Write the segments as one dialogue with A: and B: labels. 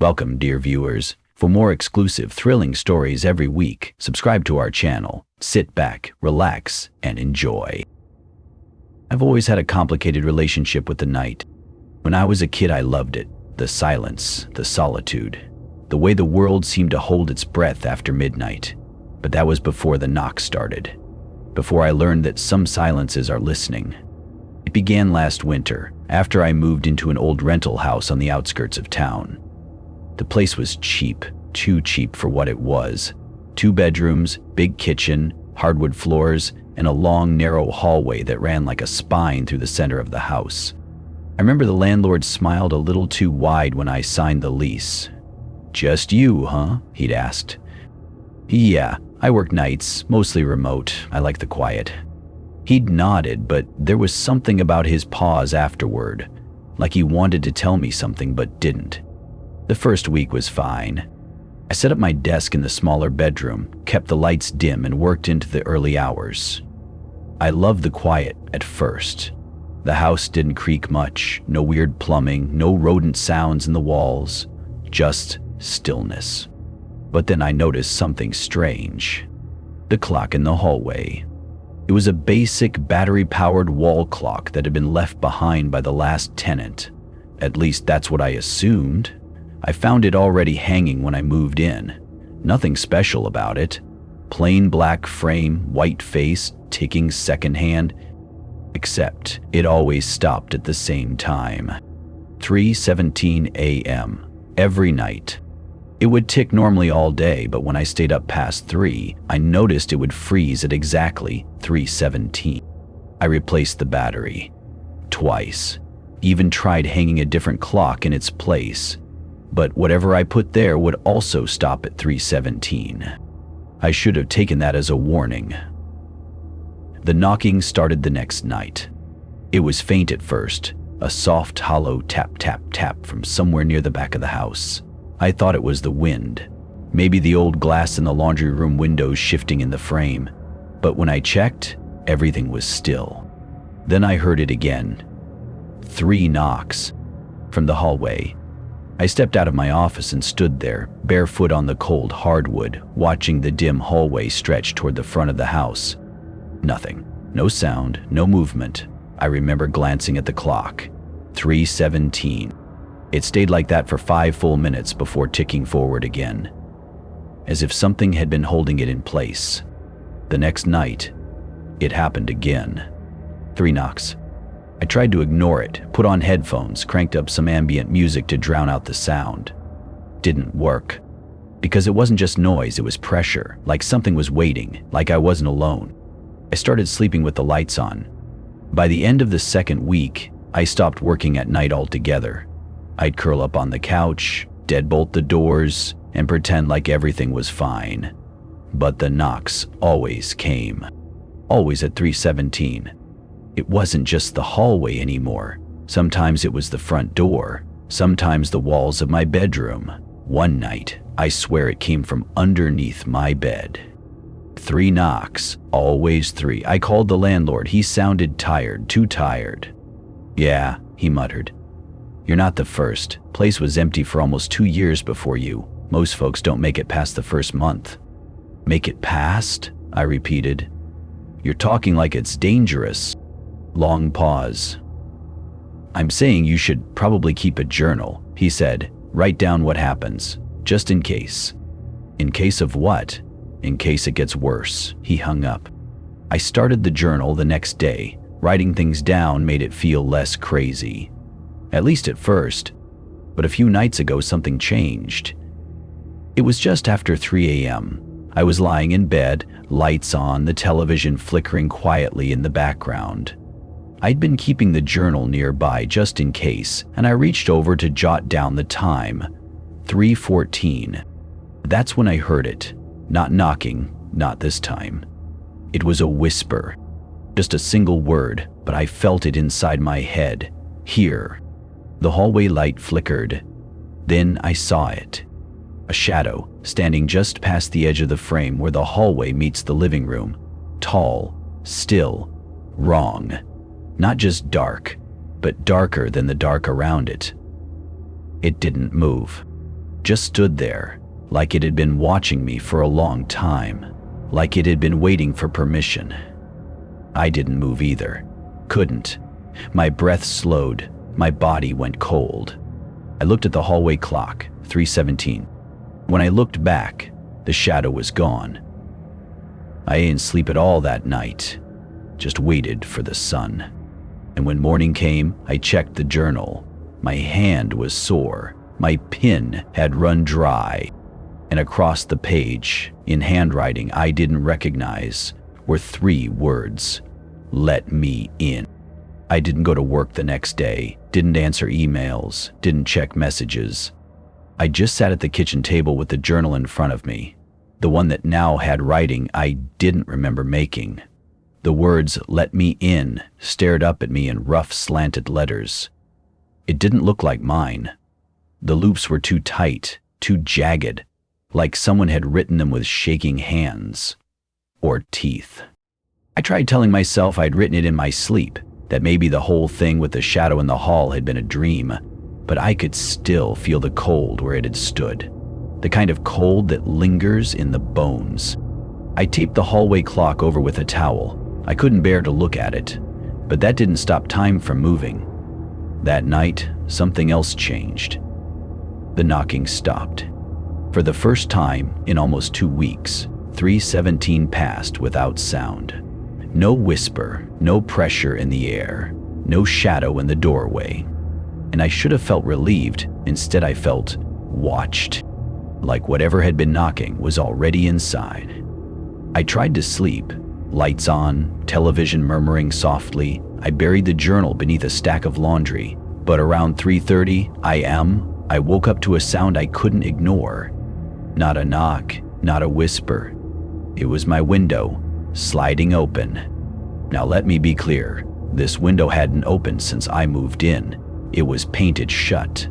A: Welcome, dear viewers. For more exclusive, thrilling stories every week, subscribe to our channel. Sit back, relax, and enjoy. I've always had a complicated relationship with the night. When I was a kid, I loved it. The silence, the solitude, the way the world seemed to hold its breath after midnight. But that was before the knocks started. Before I learned that some silences are listening. It began last winter, after I moved into an old rental house on the outskirts of town. The place was cheap, too cheap for what it was. 2 bedrooms, big kitchen, hardwood floors, and a long, narrow hallway that ran like a spine through the center of the house. I remember the landlord smiled a little too wide when I signed the lease. "Just you, huh?" he'd asked. "Yeah, I work nights, mostly remote. I like the quiet." He'd nodded, but there was something about his pause afterward, like he wanted to tell me something but didn't. The first week was fine. I set up my desk in the smaller bedroom, kept the lights dim, and worked into the early hours. I loved the quiet at first. The house didn't creak much, no weird plumbing, no rodent sounds in the walls, just stillness. But then I noticed something strange. The clock in the hallway. It was a basic battery-powered wall clock that had been left behind by the last tenant. At least that's what I assumed. I found it already hanging when I moved in. Nothing special about it. Plain black frame, white face, ticking secondhand. Except it always stopped at the same time. 3:17 a.m. every night. It would tick normally all day, but when I stayed up past 3, I noticed it would freeze at exactly 3:17. I replaced the battery. Twice. Even tried hanging a different clock in its place. But whatever I put there would also stop at 3:17. I should have taken that as a warning. The knocking started the next night. It was faint at first, a soft, hollow tap, tap, tap from somewhere near the back of the house. I thought it was the wind, maybe the old glass in the laundry room windows shifting in the frame. But when I checked, everything was still. Then I heard it again. 3 knocks from the hallway. I stepped out of my office and stood there, barefoot on the cold hardwood, watching the dim hallway stretch toward the front of the house. Nothing. No sound, no movement. I remember glancing at the clock. 3:17. It stayed like that for 5 full minutes before ticking forward again, as if something had been holding it in place. The next night, it happened again. 3 knocks. I tried to ignore it, put on headphones, cranked up some ambient music to drown out the sound. Didn't work. Because it wasn't just noise, it was pressure, like something was waiting, like I wasn't alone. I started sleeping with the lights on. By the end of the second week, I stopped working at night altogether. I'd curl up on the couch, deadbolt the doors, and pretend like everything was fine. But the knocks always came. Always at 3:17. It wasn't just the hallway anymore. Sometimes it was the front door. Sometimes the walls of my bedroom. One night, I swear it came from underneath my bed. 3 knocks, always 3. I called the landlord. He sounded tired, too tired. "Yeah," he muttered. "You're not the first. Place was empty for almost 2 years before you. Most folks don't make it past the first month." "Make it past?" I repeated. "You're talking like it's dangerous." Long pause. "I'm saying you should probably keep a journal," he said. "Write down what happens, just in case." "In case of what?" "In case it gets worse." He hung up. I started the journal the next day. Writing things down made it feel less crazy. At least at first. But a few nights ago, something changed. It was just after 3 a.m. I was lying in bed, lights on, the television flickering quietly in the background. I'd been keeping the journal nearby just in case, and I reached over to jot down the time. 3:14. That's when I heard it. Not knocking, not this time. It was a whisper. Just a single word, but I felt it inside my head. Here. The hallway light flickered. Then I saw it. A shadow, standing just past the edge of the frame where the hallway meets the living room. Tall, still, wrong. Not just dark, but darker than the dark around it. It didn't move. just stood there, like it had been watching me for a long time, like it had been waiting for permission. I didn't move either. Couldn't. My breath slowed. My body went cold. I looked at the hallway clock, 3:17. When I looked back, the shadow was gone. I didn't sleep at all that night, just waited for the sun. And when morning came, I checked the journal. My hand was sore. My pen had run dry. And across the page, in handwriting I didn't recognize, were 3 words: "Let me in." I didn't go to work the next day, didn't answer emails, didn't check messages. I just sat at the kitchen table with the journal in front of me, the one that now had writing I didn't remember making. The words "let me in" stared up at me in rough, slanted letters. It didn't look like mine. The loops were too tight, too jagged, like someone had written them with shaking hands. Or teeth. I tried telling myself I'd written it in my sleep, that maybe the whole thing with the shadow in the hall had been a dream, but I could still feel the cold where it had stood, the kind of cold that lingers in the bones. I taped the hallway clock over with a towel. I couldn't bear to look at it, but that didn't stop time from moving. That night, something else changed. The knocking stopped. For the first time in almost 2 weeks, 3:17 passed without sound. No whisper, no pressure in the air, no shadow in the doorway. And I should have felt relieved. Instead, I felt watched, like whatever had been knocking was already inside. I tried to sleep, lights on, television murmuring softly. I buried the journal beneath a stack of laundry, but around 3:30 I woke up to a sound I couldn't ignore. Not a knock, not a whisper. It was my window, sliding open. Now let me be clear, this window hadn't opened since I moved in. It was painted shut.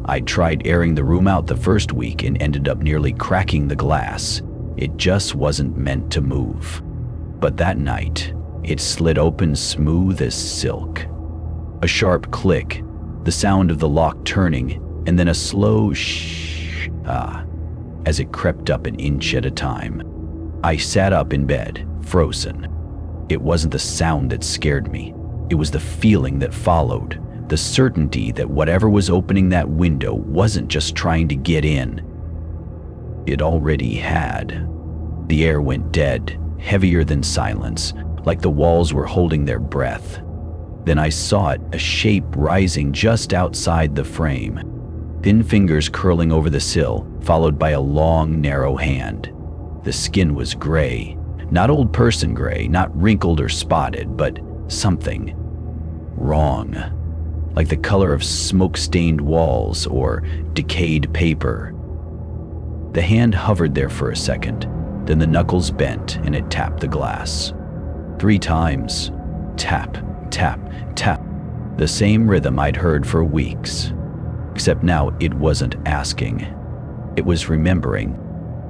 A: I tried airing the room out the first week and ended up nearly cracking the glass. It just wasn't meant to move. But that night, it slid open smooth as silk. A sharp click, the sound of the lock turning, and then a slow shh as it crept up an inch at a time. I sat up in bed, frozen. It wasn't the sound that scared me. It was the feeling that followed, the certainty that whatever was opening that window wasn't just trying to get in. It already had. The air went dead, heavier than silence, like the walls were holding their breath. Then I saw it, a shape rising just outside the frame. Thin fingers curling over the sill, followed by a long, narrow hand. The skin was gray, not old person gray, not wrinkled or spotted, but something wrong, like the color of smoke-stained walls or decayed paper. The hand hovered there for a second, then the knuckles bent and it tapped the glass. 3 times. Tap, tap, tap. The same rhythm I'd heard for weeks. Except now it wasn't asking. It was remembering.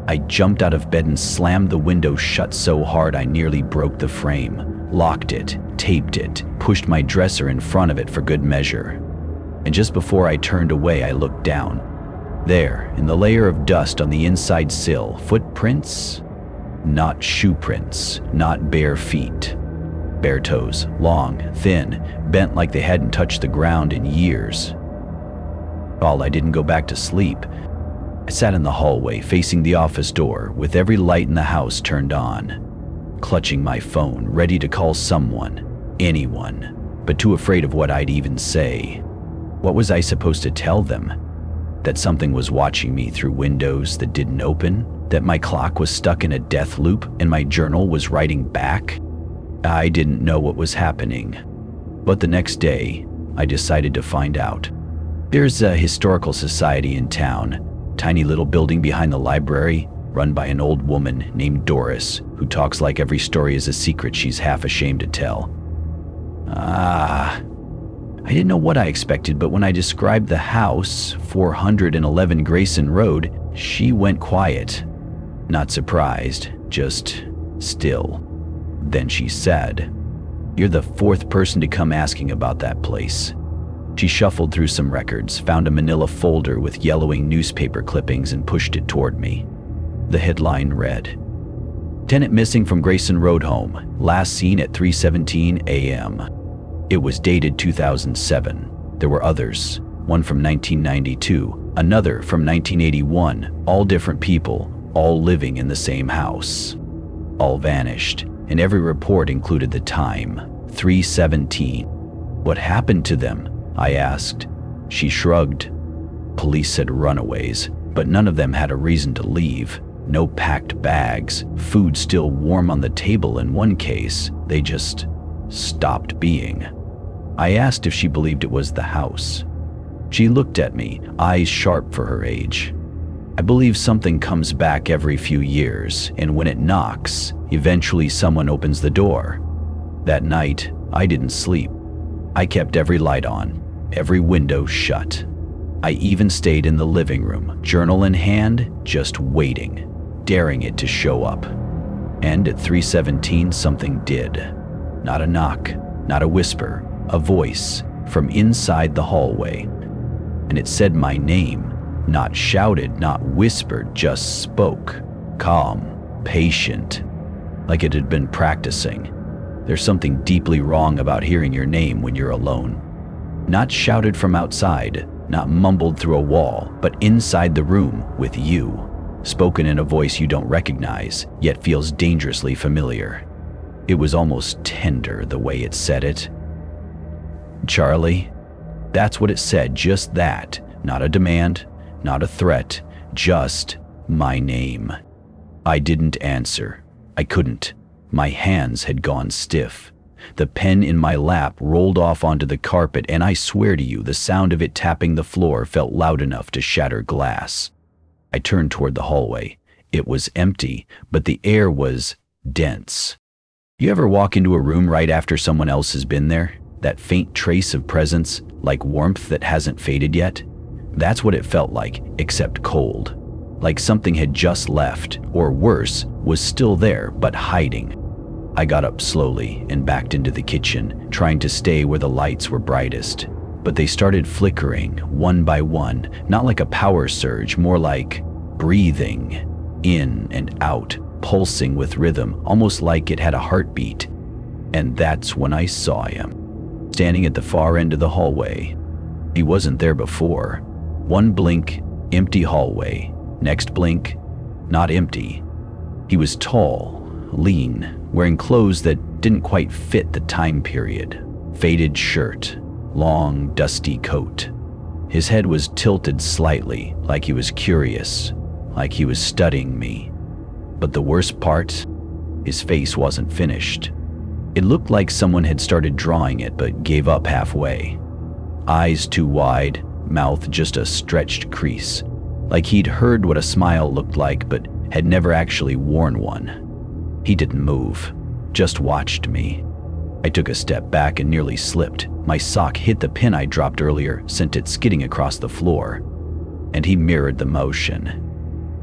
A: I jumped out of bed and slammed the window shut so hard I nearly broke the frame, locked it, taped it, pushed my dresser in front of it for good measure. And just before I turned away, I looked down. There, in the layer of dust on the inside sill, footprints? Not shoe prints, not bare feet. Bare toes, long, thin, bent like they hadn't touched the ground in years. I didn't go back to sleep. I sat in the hallway, facing the office door, with every light in the house turned on, clutching my phone, ready to call someone, anyone, but too afraid of what I'd even say. What was I supposed to tell them? That something was watching me through windows that didn't open? That my clock was stuck in a death loop and my journal was writing back? I didn't know what was happening. But the next day, I decided to find out. There's a historical society in town, tiny little building behind the library, run by an old woman named Doris, who talks like every story is a secret she's half ashamed to tell. I didn't know what I expected, but when I described the house, 411 Grayson Road, she went quiet. Not surprised, just still. Then she said, "You're the 4th person to come asking about that place." She shuffled through some records, found a manila folder with yellowing newspaper clippings and pushed it toward me. The headline read, "Tenant missing from Grayson Road home, last seen at 3:17 a.m." It was dated 2007. There were others, one from 1992, another from 1981, all different people, all living in the same house. All vanished, and every report included the time, 3:17. "What happened to them?" I asked. She shrugged. Police said runaways, but none of them had a reason to leave. No packed bags, food still warm on the table in one case. They just stopped being. I asked if she believed it was the house. She looked at me, eyes sharp for her age. "I believe something comes back every few years, and when it knocks, eventually someone opens the door." That night, I didn't sleep. I kept every light on, every window shut. I even stayed in the living room, journal in hand, just waiting, daring it to show up. And at 3:17, something did. Not a knock, not a whisper, a voice from inside the hallway. And it said my name, not shouted, not whispered, just spoke. Calm, patient, like it had been practicing. There's something deeply wrong about hearing your name when you're alone. Not shouted from outside, not mumbled through a wall, but inside the room with you. Spoken in a voice you don't recognize, yet feels dangerously familiar. It was almost tender the way it said it. "Charlie?" That's what it said, just that. Not a demand, not a threat, just my name. I didn't answer. I couldn't. My hands had gone stiff. The pen in my lap rolled off onto the carpet, and I swear to you, the sound of it tapping the floor felt loud enough to shatter glass. I turned toward the hallway. It was empty, but the air was dense. You ever walk into a room right after someone else has been there? That faint trace of presence, like warmth that hasn't faded yet? That's what it felt like, except cold. Like something had just left, or worse, was still there, but hiding. I got up slowly and backed into the kitchen, trying to stay where the lights were brightest. But they started flickering, one by one, not like a power surge, more like breathing, in and out, pulsing with rhythm, almost like it had a heartbeat. And that's when I saw him, standing at the far end of the hallway. He wasn't there before. One blink, empty hallway. Next blink, not empty. He was tall, lean, wearing clothes that didn't quite fit the time period. Faded shirt, long, dusty coat. His head was tilted slightly, like he was curious, like he was studying me. But the worst part, his face wasn't finished. It looked like someone had started drawing it but gave up halfway. Eyes too wide, mouth just a stretched crease, like he'd heard what a smile looked like but had never actually worn one. He didn't move, just watched me. I took a step back and nearly slipped. My sock hit the pin I dropped earlier, sent it skidding across the floor. And he mirrored the motion.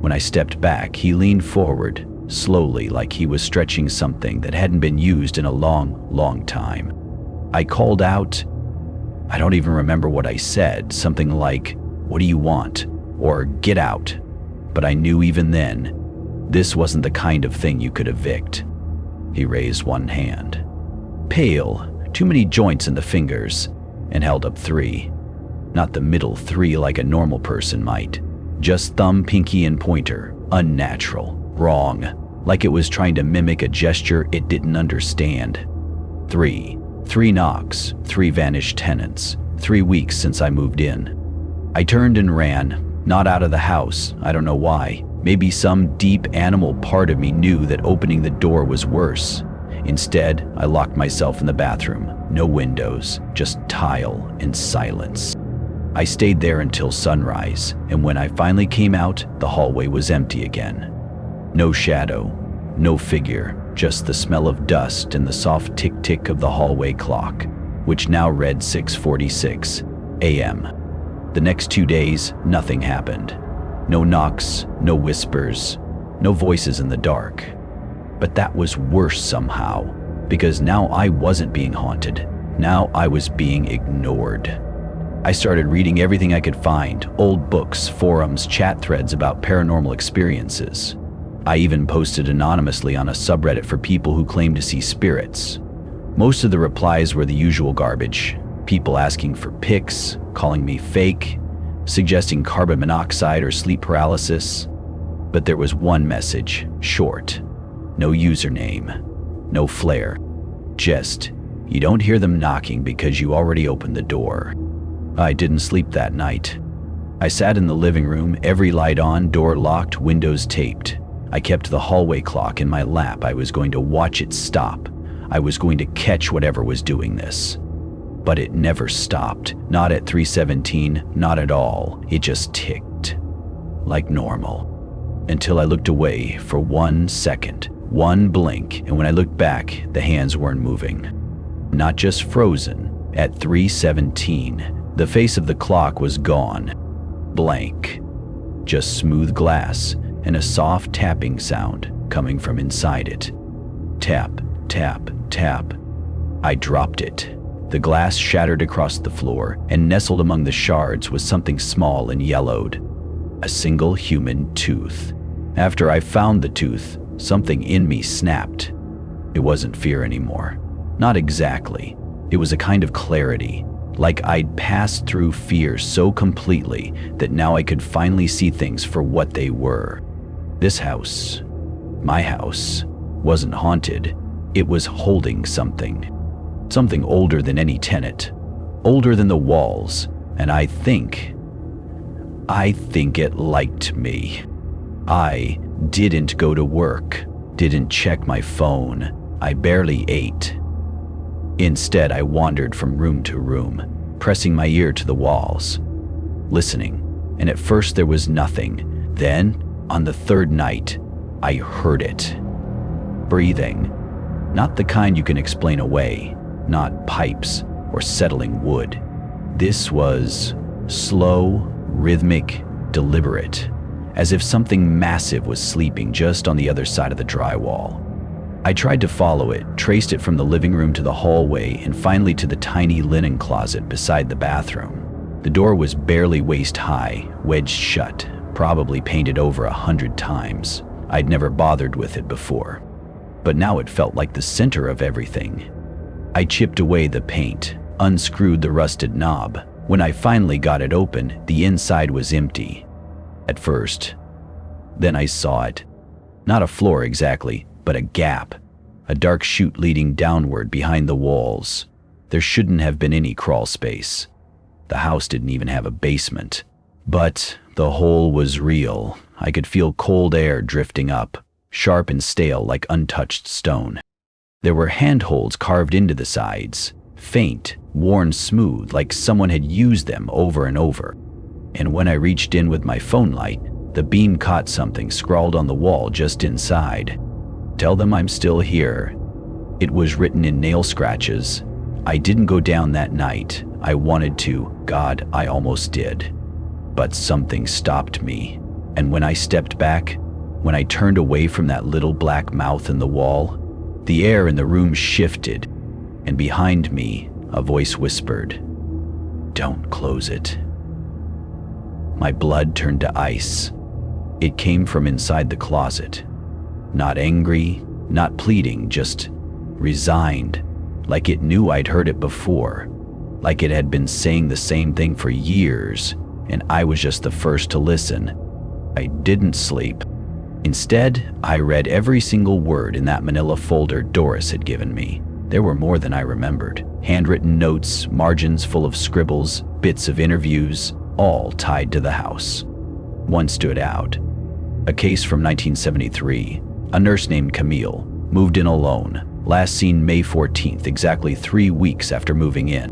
A: When I stepped back, he leaned forward, slowly, like he was stretching something that hadn't been used in a long, long time. I called out. I don't even remember what I said, something like, "What do you want?" or "Get out." But I knew even then, this wasn't the kind of thing you could evict. He raised one hand. Pale, too many joints in the fingers, and held up three. Not the middle three like a normal person might. Just thumb, pinky, and pointer. Unnatural. Wrong. Like it was trying to mimic a gesture it didn't understand. Three. 3 knocks, 3 vanished tenants, 3 weeks since I moved in. I turned and ran, not out of the house, I don't know why. Maybe some deep animal part of me knew that opening the door was worse. Instead, I locked myself in the bathroom. No windows, just tile and silence. I stayed there until sunrise, and when I finally came out, the hallway was empty again. No shadow, no figure, just the smell of dust and the soft tick-tick of the hallway clock, which now read 6:46 a.m. The next 2 days, nothing happened. No knocks, no whispers, no voices in the dark. But that was worse somehow, because now I wasn't being haunted. Now I was being ignored. I started reading everything I could find, old books, forums, chat threads about paranormal experiences. I even posted anonymously on a subreddit for people who claim to see spirits. Most of the replies were the usual garbage. People asking for pics, calling me fake, suggesting carbon monoxide or sleep paralysis. But there was one message, short. No username, no flair. Just, you don't hear them knocking because you already opened the door. I didn't sleep that night. I sat in the living room, every light on, door locked, windows taped. I kept the hallway clock in my lap. I was going to watch it stop. I was going to catch whatever was doing this. But it never stopped. Not at 3:17, not at all. It just ticked. Like normal. Until I looked away for 1 second, one blink, and when I looked back, the hands weren't moving. Not just frozen. At 3:17, the face of the clock was gone. Blank. Just smooth glass and a soft tapping sound coming from inside it. Tap, tap, tap. I dropped it. The glass shattered across the floor, and nestled among the shards was something small and yellowed. A single human tooth. After I found the tooth, something in me snapped. It wasn't fear anymore. Not exactly. It was a kind of clarity, like I'd passed through fear so completely that now I could finally see things for what they were. This house, my house, wasn't haunted. It was holding something. Something older than any tenant, older than the walls, and I think it liked me. I didn't go to work, didn't check my phone, I barely ate. Instead, I wandered from room to room, pressing my ear to the walls, listening, and at first there was nothing. Then, on the third night, I heard it. Breathing. Not the kind you can explain away, not pipes or settling wood. This was slow, rhythmic, deliberate, as if something massive was sleeping just on the other side of the drywall. I tried to follow it, traced it from the living room to the hallway, and finally to the tiny linen closet beside the bathroom. The door was barely waist high, wedged shut, probably painted over 100 times. I'd never bothered with it before, but now it felt like the center of everything. I chipped away the paint, unscrewed the rusted knob. When I finally got it open, the inside was empty. At first. Then I saw it. Not a floor exactly, but a gap. A dark chute leading downward behind the walls. There shouldn't have been any crawl space. The house didn't even have a basement. But the hole was real. I could feel cold air drifting up, sharp and stale like untouched stone. There were handholds carved into the sides, faint, worn smooth like someone had used them over and over. And when I reached in with my phone light, the beam caught something scrawled on the wall just inside. "Tell them I'm still here." It was written in nail scratches. I didn't go down that night. I wanted to. God, I almost did. But something stopped me. And when I stepped back, when I turned away from that little black mouth in the wall, the air in the room shifted, and behind me, a voice whispered, "Don't close it." My blood turned to ice. It came from inside the closet. Not angry, not pleading, just resigned, like it knew I'd heard it before, like it had been saying the same thing for years, and I was just the first to listen. I didn't sleep. Instead, I read every single word in that manila folder Doris had given me. There were more than I remembered. Handwritten notes, margins full of scribbles, bits of interviews, all tied to the house. One stood out. A case from 1973. A nurse named Camille moved in alone, last seen May 14th, exactly 3 weeks after moving in.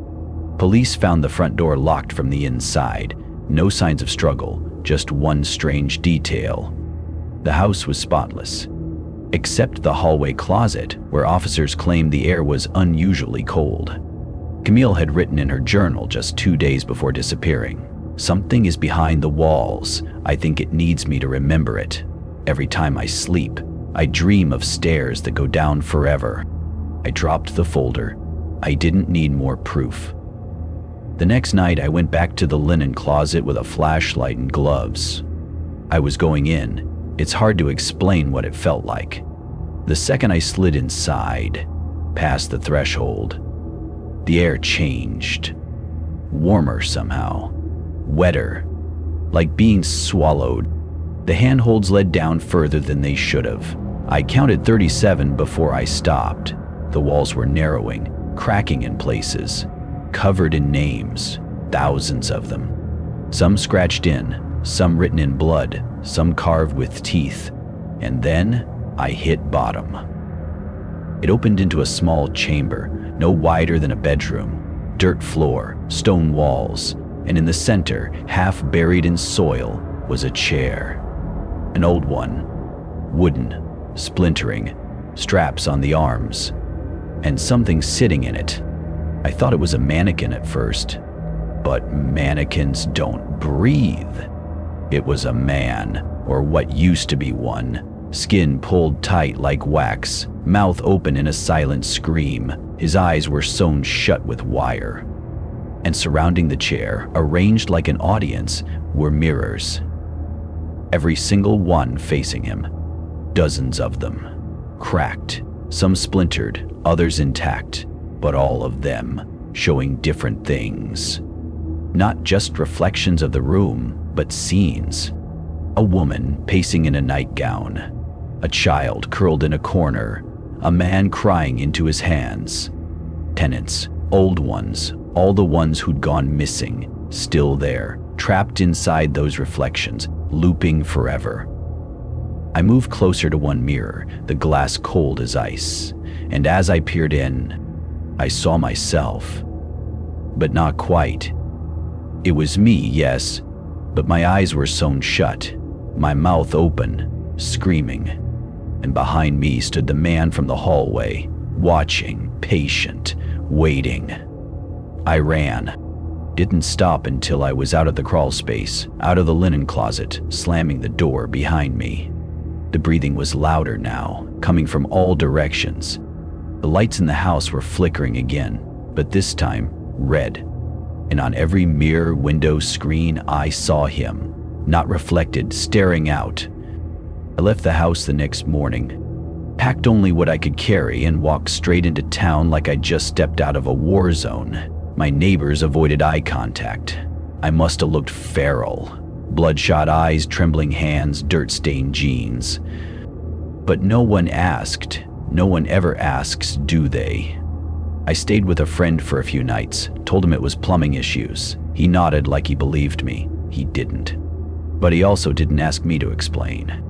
A: Police found the front door locked from the inside. No signs of struggle, just one strange detail. The house was spotless, except the hallway closet, where officers claimed the air was unusually cold. Camille had written in her journal just 2 days before disappearing, "Something is behind the walls. I think it needs me to remember it. Every time I sleep, I dream of stairs that go down forever." I dropped the folder. I didn't need more proof. The next night, I went back to the linen closet with a flashlight and gloves. I was going in. It's hard to explain what it felt like. The second I slid inside, past the threshold, the air changed. Warmer somehow. Wetter. Like being swallowed. The handholds led down further than they should have. I counted 37 before I stopped. The walls were narrowing, cracking in places, covered in names, thousands of them. Some scratched in, some written in blood, some carved with teeth. And then I hit bottom. It opened into a small chamber, no wider than a bedroom. Dirt floor, stone walls, and in the center, half buried in soil, was a chair. An old one, wooden, splintering, straps on the arms, and something sitting in it. I thought it was a mannequin at first, but mannequins don't breathe. It was a man, or what used to be one, skin pulled tight like wax, mouth open in a silent scream. His eyes were sewn shut with wire. And surrounding the chair, arranged like an audience, were mirrors. Every single one facing him. Dozens of them. Cracked, some splintered, others intact, but all of them showing different things. Not just reflections of the room, but scenes. A woman pacing in a nightgown. A child curled in a corner. A man crying into his hands. Tenants, old ones, all the ones who'd gone missing, still there, trapped inside those reflections, looping forever. I moved closer to one mirror, the glass cold as ice, and as I peered in, I saw myself. But not quite. It was me, yes, but my eyes were sewn shut, my mouth open, screaming. And behind me stood the man from the hallway, watching, patient, waiting. I ran. Didn't stop until I was out of the crawl space, out of the linen closet, slamming the door behind me. The breathing was louder now, coming from all directions. The lights in the house were flickering again, but this time, red. And on every mirror, window, screen, I saw him, not reflected, staring out. I left the house the next morning, packed only what I could carry, and walked straight into town like I'd just stepped out of a war zone. My neighbors avoided eye contact. I must have looked feral. Bloodshot eyes, trembling hands, dirt-stained jeans. But no one asked. No one ever asks, do they? I stayed with a friend for a few nights, told him it was plumbing issues. He nodded like he believed me. He didn't. But he also didn't ask me to explain.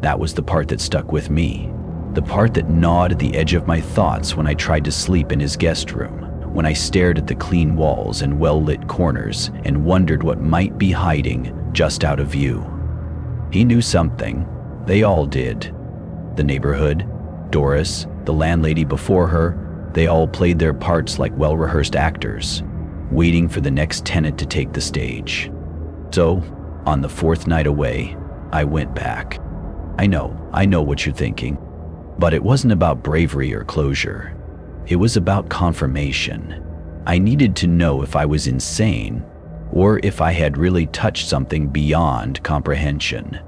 A: That was the part that stuck with me. The part that gnawed at the edge of my thoughts when I tried to sleep in his guest room. When I stared at the clean walls and well-lit corners and wondered what might be hiding just out of view. He knew something. They all did. The neighborhood, Doris, the landlady before her, they all played their parts like well-rehearsed actors, waiting for the next tenant to take the stage. So, on the fourth night away, I went back. I know what you're thinking, but it wasn't about bravery or closure. It was about confirmation. I needed to know if I was insane or if I had really touched something beyond comprehension.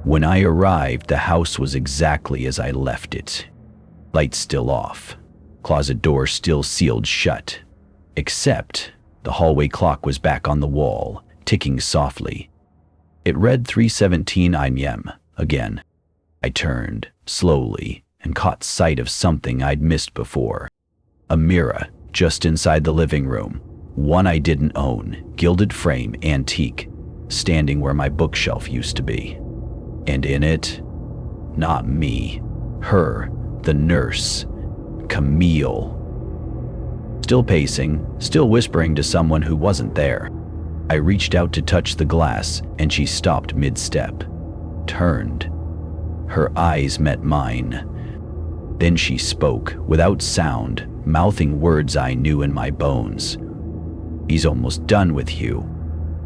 A: When I arrived, the house was exactly as I left it. Lights still off, closet door still sealed shut, except the hallway clock was back on the wall, ticking softly. It read 3:17 a.m. again. I turned, slowly, and caught sight of something I'd missed before. A mirror just inside the living room, one I didn't own, gilded frame, antique, standing where my bookshelf used to be. And in it, not me, her, the nurse, Camille. Still pacing, still whispering to someone who wasn't there. I reached out to touch the glass, and she stopped mid-step, turned. Her eyes met mine. Then she spoke, without sound, mouthing words I knew in my bones. "He's almost done with you."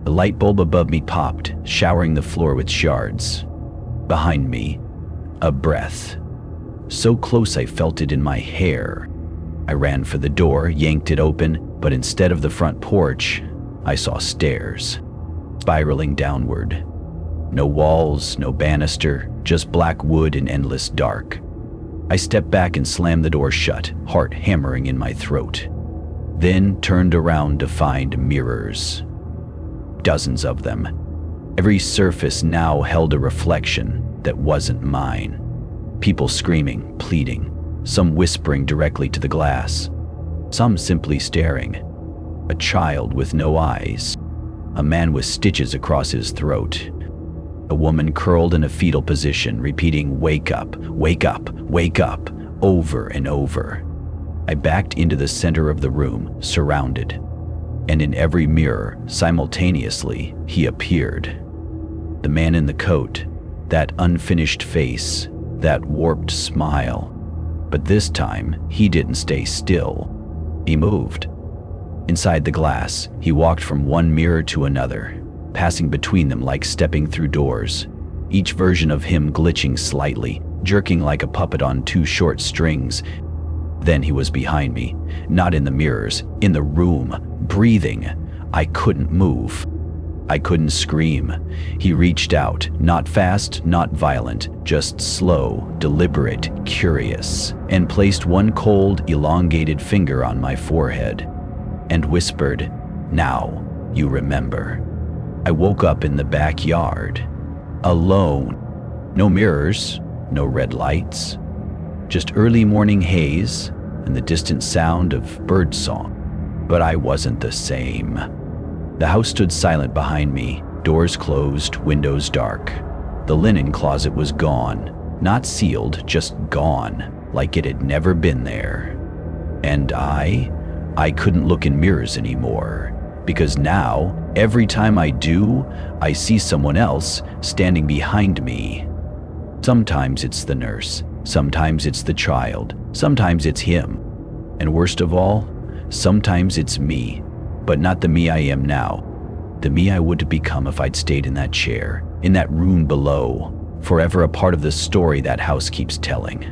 A: The light bulb above me popped, showering the floor with shards. Behind me, a breath. So close I felt it in my hair. I ran for the door, yanked it open, But instead of the front porch, I saw stairs, spiraling downward. No walls, no banister, just black wood and endless dark. I stepped back and slammed the door shut, heart hammering in my throat. Then turned around to find mirrors. Dozens of them. Every surface now held a reflection that wasn't mine. People screaming, pleading, some whispering directly to the glass, some simply staring. A child with no eyes. A man with stitches across his throat. A woman curled in a fetal position, repeating, "Wake up, wake up, wake up," over and over. I backed into the center of the room, surrounded. And in every mirror, simultaneously, he appeared. The man in the coat, that unfinished face, that warped smile. But this time, he didn't stay still. He moved. Inside the glass, he walked from one mirror to another, passing between them like stepping through doors, each version of him glitching slightly, jerking like a puppet on two short strings. Then he was behind me, not in the mirrors, in the room, breathing. I couldn't move. I couldn't scream. He reached out, not fast, not violent, just slow, deliberate, curious, and placed one cold, elongated finger on my forehead, and whispered, "Now you remember." I woke up in the backyard, alone. No mirrors, no red lights, just early morning haze and the distant sound of birdsong. But I wasn't the same. The house stood silent behind me, doors closed, windows dark. The linen closet was gone, not sealed, just gone, like it had never been there. And I couldn't look in mirrors anymore, because now, every time I do, I see someone else standing behind me. Sometimes it's the nurse, sometimes it's the child, sometimes it's him. And worst of all, sometimes it's me, but not the me I am now. The me I would have become if I'd stayed in that chair, in that room below, forever a part of the story that house keeps telling.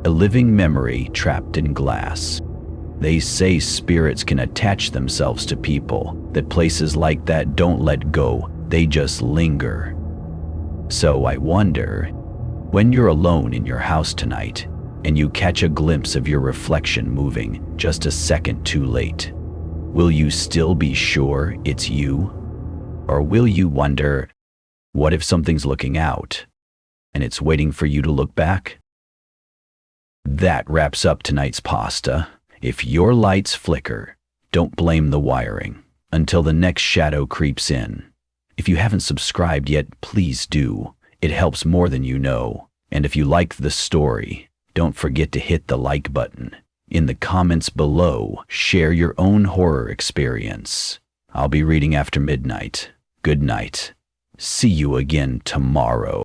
A: A living memory trapped in glass. They say spirits can attach themselves to people, that places like that don't let go, they just linger. So I wonder, when you're alone in your house tonight, and you catch a glimpse of your reflection moving just a second too late, will you still be sure it's you? Or will you wonder, what if something's looking out, and it's waiting for you to look back? That wraps up tonight's pasta. If your lights flicker, don't blame the wiring until the next shadow creeps in. If you haven't subscribed yet, please do. It helps more than you know. And if you liked the story, don't forget to hit the like button. In the comments below, share your own horror experience. I'll be reading after midnight. Good night. See you again tomorrow.